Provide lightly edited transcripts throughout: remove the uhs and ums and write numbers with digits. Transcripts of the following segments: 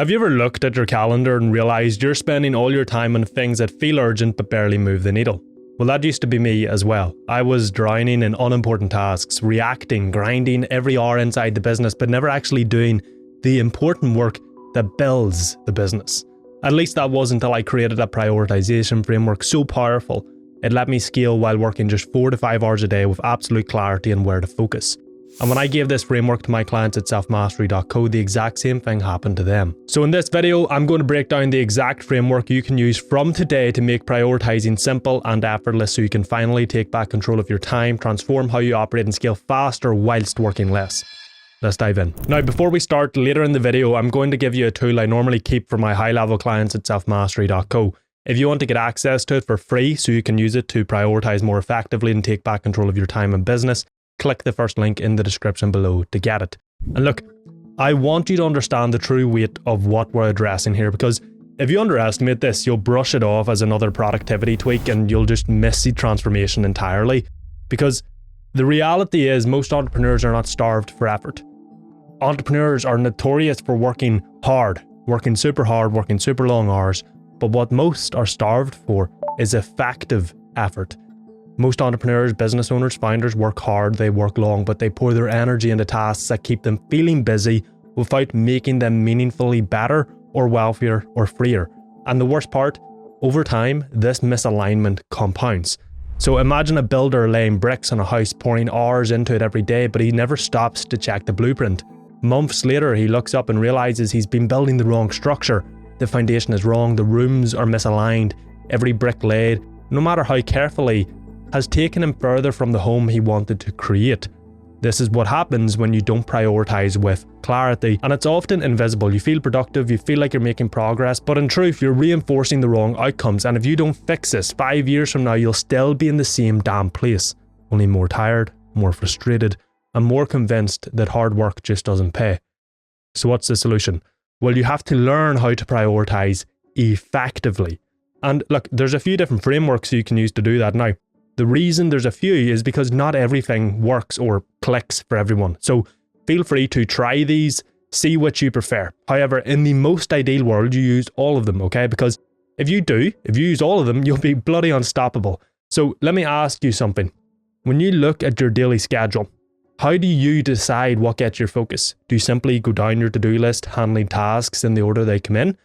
Have you ever looked at your calendar and realised you're spending all your time on things that feel urgent but barely move the needle? Well, that used to be me as well. I was drowning in unimportant tasks, reacting, grinding every hour inside the business, but never actually doing the important work that builds the business. At least that was until I created a prioritization framework so powerful, it let me scale while working just 4 to 5 hours a day with absolute clarity on where to focus. And when I gave this framework to my clients at selfmastery.co, the exact same thing happened to them. So in this video, I'm going to break down the exact framework you can use from today to make prioritizing simple and effortless so you can finally take back control of your time, transform how you operate and scale faster whilst working less. Let's dive in. Now, before we start, later in the video, I'm going to give you a tool I normally keep for my high-level clients at selfmastery.co. If you want to get access to it for free so you can use it to prioritize more effectively and take back control of your time and business, click the first link in the description below to get it. And look, I want you to understand the true weight of what we're addressing here, because if you underestimate this, you'll brush it off as another productivity tweak and you'll just miss the transformation entirely. Because the reality is most entrepreneurs are not starved for effort. Entrepreneurs are notorious for working hard, working super long hours, but what most are starved for is effective effort. Most entrepreneurs, business owners, founders work hard, they work long, but they pour their energy into tasks that keep them feeling busy without making them meaningfully better or wealthier or freer. And the worst part, over time, this misalignment compounds. So imagine a builder laying bricks on a house, pouring hours into it every day, but he never stops to check the blueprint. Months later, he looks up and realizes he's been building the wrong structure. The foundation is wrong, the rooms are misaligned, every brick laid, no matter how carefully, has taken him further from the home he wanted to create. This is what happens when you don't prioritize with clarity, and it's often invisible. You feel productive, you feel like you're making progress, but in truth, you're reinforcing the wrong outcomes, and if you don't fix this, 5 years from now, you'll still be in the same damn place, only more tired, more frustrated, and more convinced that hard work just doesn't pay. So what's the solution? Well, you have to learn how to prioritize effectively. And look, there's a few different frameworks you can use to do that now. The reason there's a few is because not everything works or clicks for everyone. So feel free to try these, see which you prefer. However, in the most ideal world, you use all of them, okay? Because if you use all of them, you'll be bloody unstoppable. So let me ask you something. When you look at your daily schedule, how do you decide what gets your focus? Do you simply go down your to-do list, handling tasks in the order they come in?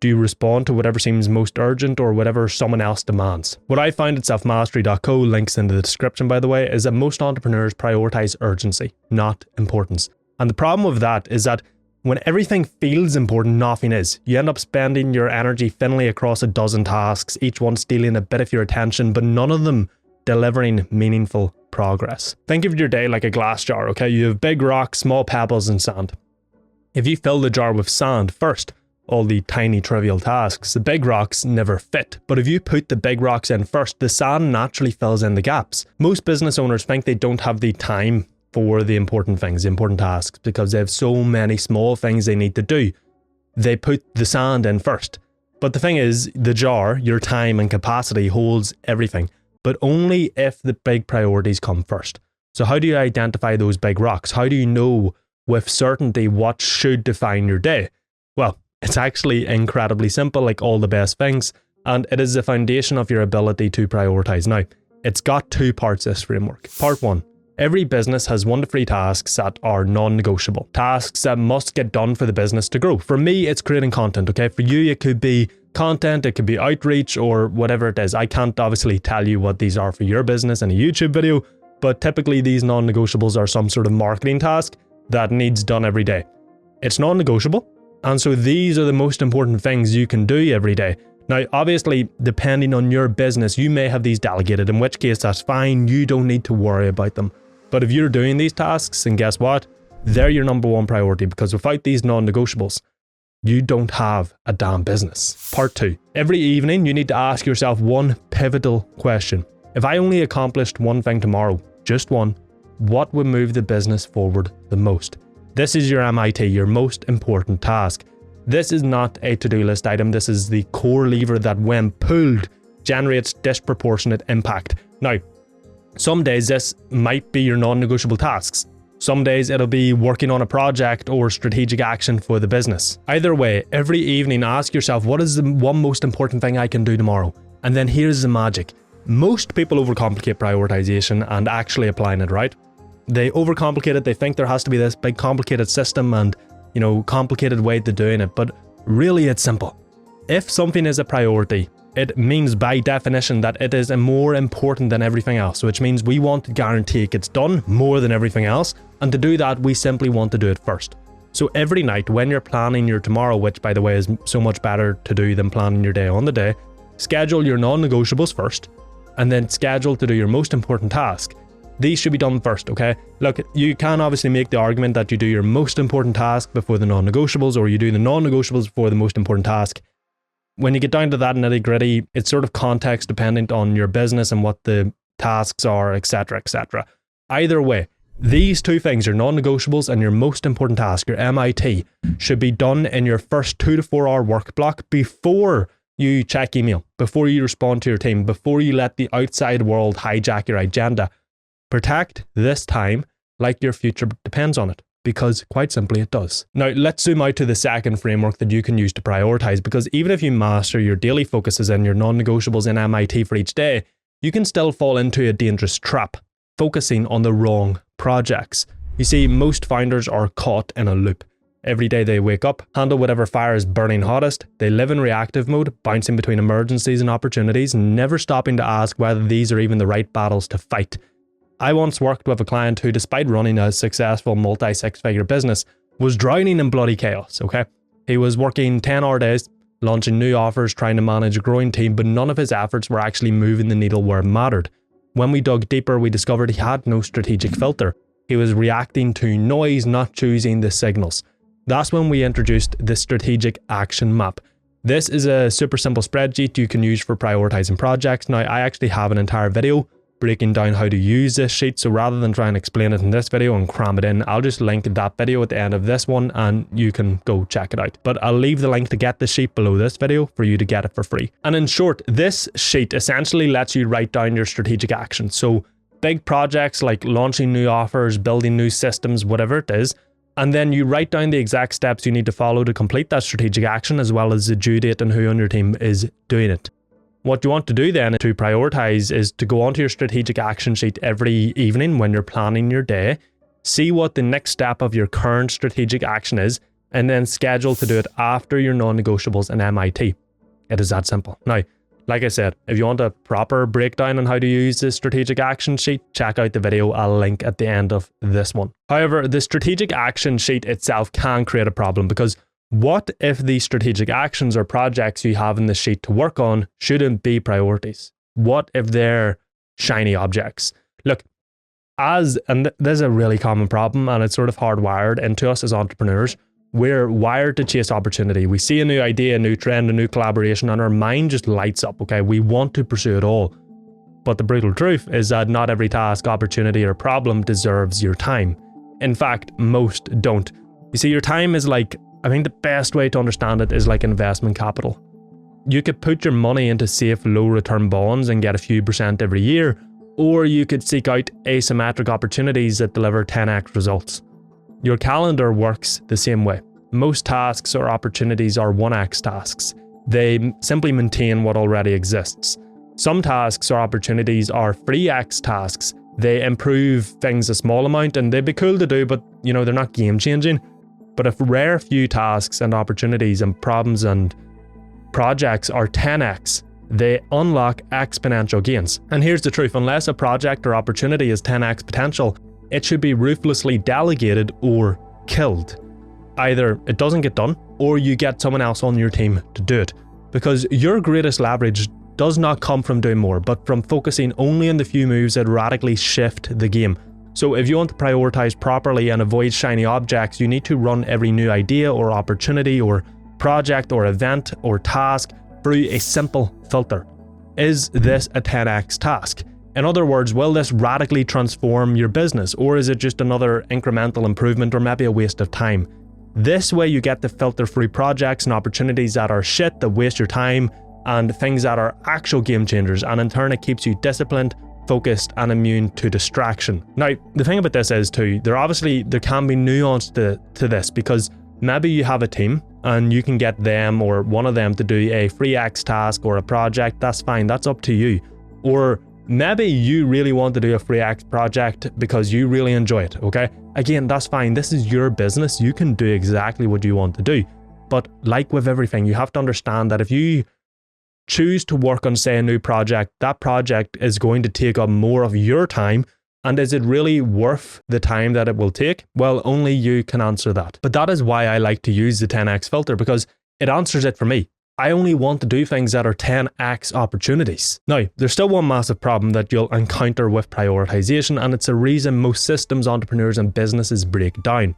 Do you respond to whatever seems most urgent or whatever someone else demands? What I find at selfmastery.co, links in the description by the way, is that most entrepreneurs prioritize urgency, not importance. And the problem with that is that when everything feels important, nothing is. You end up spending your energy thinly across a dozen tasks, each one stealing a bit of your attention, but none of them delivering meaningful progress. Think of your day like a glass jar, okay? You have big rocks, small pebbles, and sand. If you fill the jar with sand first, all the tiny trivial tasks, the big rocks never fit. But if you put the big rocks in first, the sand naturally fills in the gaps. Most business owners think they don't have the time for the important things, the important tasks, because they have so many small things they need to do. They put the sand in first. But the thing is, the jar, your time and capacity holds everything, but only if the big priorities come first. So how do you identify those big rocks? How do you know with certainty what should define your day? Well, it's actually incredibly simple, like all the best things, and it is the foundation of your ability to prioritize. Now, it's got 2 parts, this framework. Part 1, every business has 1 to 3 tasks that are non-negotiable, tasks that must get done for the business to grow. For me, it's creating content, okay? For you, it could be content, it could be outreach, or whatever it is. I can't obviously tell you what these are for your business in a YouTube video, but typically these non-negotiables are some sort of marketing task that needs done every day. It's non-negotiable. And so these are the most important things you can do every day. Now, obviously, depending on your business, you may have these delegated, in which case that's fine. You don't need to worry about them. But if you're doing these tasks, and guess what? They're your number 1 priority, because without these non-negotiables, you don't have a damn business. Part 2, every evening you need to ask yourself 1 pivotal question. If I only accomplished 1 thing tomorrow, just 1, what would move the business forward the most? This is your MIT, your most important task. This is not a to-do list item. This is the core lever that, when pulled, generates disproportionate impact. Now, some days this might be your non-negotiable tasks. Some days it'll be working on a project or strategic action for the business. Either way, every evening ask yourself, what is the one most important thing I can do tomorrow? And then here's the magic. Most people overcomplicate prioritization and actually applying it, right? They overcomplicate it, they think there has to be this big complicated system and, complicated way to doing it, but really it's simple. If something is a priority, it means by definition that it is more important than everything else, which means we want to guarantee it gets done more than everything else, and to do that we simply want to do it first. So every night when you're planning your tomorrow, which by the way is so much better to do than planning your day on the day, schedule your non-negotiables first, and then schedule to do your most important task. These should be done first, okay? Look, you can obviously make the argument that you do your most important task before the non-negotiables, or you do the non-negotiables before the most important task. When you get down to that nitty gritty, it's sort of context dependent on your business and what the tasks are, etc., etc. Either way, these two things, your non-negotiables and your most important task, your MIT, should be done in your first 2 to 4 hour work block before you check email, before you respond to your team, before you let the outside world hijack your agenda. Protect this time like your future depends on it, because quite simply it does. Now let's zoom out to the second framework that you can use to prioritize, because even if you master your daily focuses and your non-negotiables in MIT for each day, you can still fall into a dangerous trap, focusing on the wrong projects. You see, most founders are caught in a loop. Every day they wake up, handle whatever fire is burning hottest, they live in reactive mode, bouncing between emergencies and opportunities, never stopping to ask whether these are even the right battles to fight. I once worked with a client who, despite running a successful multi-six-figure business, was drowning in bloody chaos, okay? He was working 10-hour days, launching new offers, trying to manage a growing team, but none of his efforts were actually moving the needle where it mattered. When we dug deeper, we discovered he had no strategic filter. He was reacting to noise, not choosing the signals. That's when we introduced the strategic action map. This is a super simple spreadsheet you can use for prioritizing projects. Now, I actually have an entire video breaking down how to use this sheet, so rather than try and explain it in this video and cram it in, I'll just link that video at the end of this one and you can go check it out. But I'll leave the link to get the sheet below this video for you to get it for free. And in short, this sheet essentially lets you write down your strategic action. So big projects like launching new offers, building new systems, whatever it is, and then you write down the exact steps you need to follow to complete that strategic action, as well as the due date and who on your team is doing it. What you want to do then to prioritize is to go onto your strategic action sheet every evening when you're planning your day, see what the next step of your current strategic action is, and then schedule to do it after your non-negotiables and MIT. It is that simple. Now, like I said, if you want a proper breakdown on how to use this strategic action sheet, check out the video I'll link at the end of this one. However, the strategic action sheet itself can create a problem, because what if the strategic actions or projects you have in the sheet to work on shouldn't be priorities? What if they're shiny objects? Look, this is a really common problem, and it's sort of hardwired into us as entrepreneurs. We're wired to chase opportunity. We see a new idea, a new trend, a new collaboration, and our mind just lights up, okay? We want to pursue it all. But the brutal truth is that not every task, opportunity, or problem deserves your time. In fact, most don't. You see, your time is like, I think the best way to understand it is like investment capital. You could put your money into safe, low return bonds and get a few % every year, or you could seek out asymmetric opportunities that deliver 10x results. Your calendar works the same way. Most tasks or opportunities are 1x tasks. They simply maintain what already exists. Some tasks or opportunities are 3x tasks. They improve things a small amount and they'd be cool to do, but they're not game changing. But if rare few tasks and opportunities and problems and projects are 10x, they unlock exponential gains. And here's the truth, unless a project or opportunity is 10x potential, it should be ruthlessly delegated or killed. Either it doesn't get done, or you get someone else on your team to do it. Because your greatest leverage does not come from doing more, but from focusing only on the few moves that radically shift the game. So if you want to prioritize properly and avoid shiny objects, you need to run every new idea or opportunity or project or event or task through a simple filter. Is this a 10x task? In other words, will this radically transform your business, or is it just another incremental improvement or maybe a waste of time? This way you get to filter through projects and opportunities that are shit, that waste your time, and things that are actual game changers, and in turn it keeps you disciplined, focused and immune to distraction. Now, the thing about this is too, there can be nuance to this, because maybe you have a team and you can get them or one of them to do a free X task or a project. That's fine, that's up to you. Or maybe you really want to do a free X project because you really enjoy it, okay? Again, that's fine. This is your business. You can do exactly what you want to do. But like with everything, you have to understand that if you choose to work on, say, a new project, that project is going to take up more of your time. And is it really worth the time that it will take? Well, only you can answer that. But that is why I like to use the 10x filter, because it answers it for me. I only want to do things that are 10x opportunities. Now, there's still one massive problem that you'll encounter with prioritization, and it's a reason most systems, entrepreneurs, and businesses break down.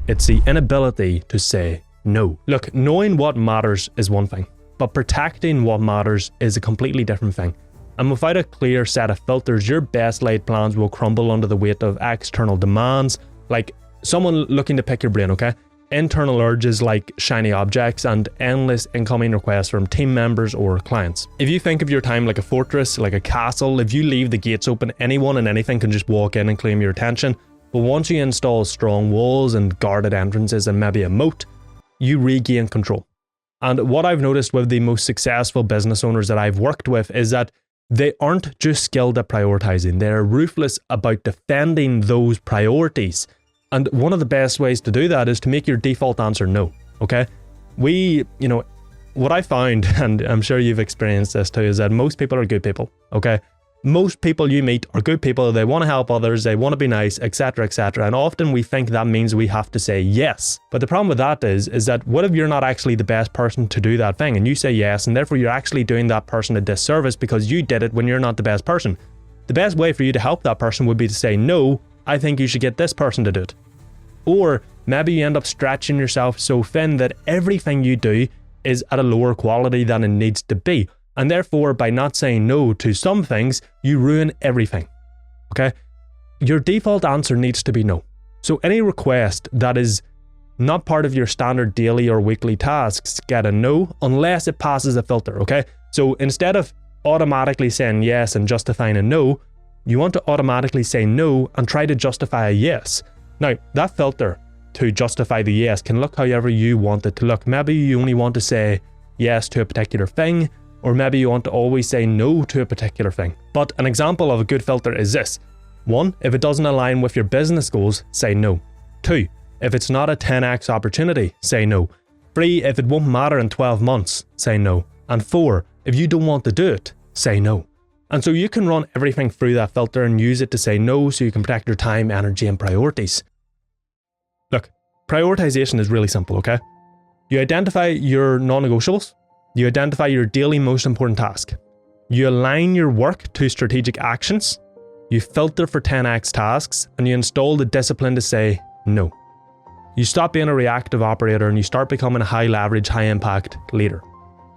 It's the inability to say no. Look, knowing what matters is one thing, but protecting what matters is a completely different thing. And without a clear set of filters, your best laid plans will crumble under the weight of external demands, like someone looking to pick your brain, okay? Internal urges like shiny objects and endless incoming requests from team members or clients. If you think of your time like a fortress, like a castle, if you leave the gates open, anyone and anything can just walk in and claim your attention. But once you install strong walls and guarded entrances and maybe a moat, you regain control. And what I've noticed with the most successful business owners that I've worked with is that they aren't just skilled at prioritizing, they're ruthless about defending those priorities. And one of the best ways to do that is to make your default answer no, okay? What I found, and I'm sure you've experienced this too, is that most people are good people, okay? Most people you meet are good people, they want to help others, they want to be nice, etc., etc. And often we think that means we have to say yes. But the problem with that is that what if you're not actually the best person to do that thing and you say yes, and therefore you're actually doing that person a disservice because you did it when you're not the best person. The best way for you to help that person would be to say, no, I think you should get this person to do it. Or maybe you end up stretching yourself so thin that everything you do is at a lower quality than it needs to be. And therefore, by not saying no to some things, you ruin everything, okay? Your default answer needs to be no. So any request that is not part of your standard daily or weekly tasks get a no unless it passes a filter, okay? So instead of automatically saying yes and justifying a no, you want to automatically say no and try to justify a yes. Now, that filter to justify the yes can look however you want it to look. Maybe you only want to say yes to a particular thing, or maybe you want to always say no to a particular thing. But an example of a good filter is this. 1, if it doesn't align with your business goals, say no. 2, if it's not a 10x opportunity, say no. 3, if it won't matter in 12 months, say no. And 4, if you don't want to do it, say no. And so you can run everything through that filter and use it to say no so you can protect your time, energy, and priorities. Look, prioritization is really simple, okay? You identify your non-negotiables. You identify your daily most important task. You align your work to strategic actions. You filter for 10x tasks, and you install the discipline to say no. You stop being a reactive operator and you start becoming a high leverage, high impact leader.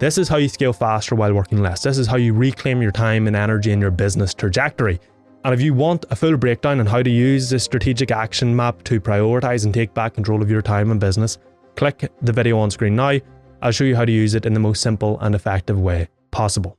This is how you scale faster while working less. This is how you reclaim your time and energy in your business trajectory. And if you want a full breakdown on how to use this strategic action map to prioritize and take back control of your time and business, click the video on screen now. I'll show you how to use it in the most simple and effective way possible.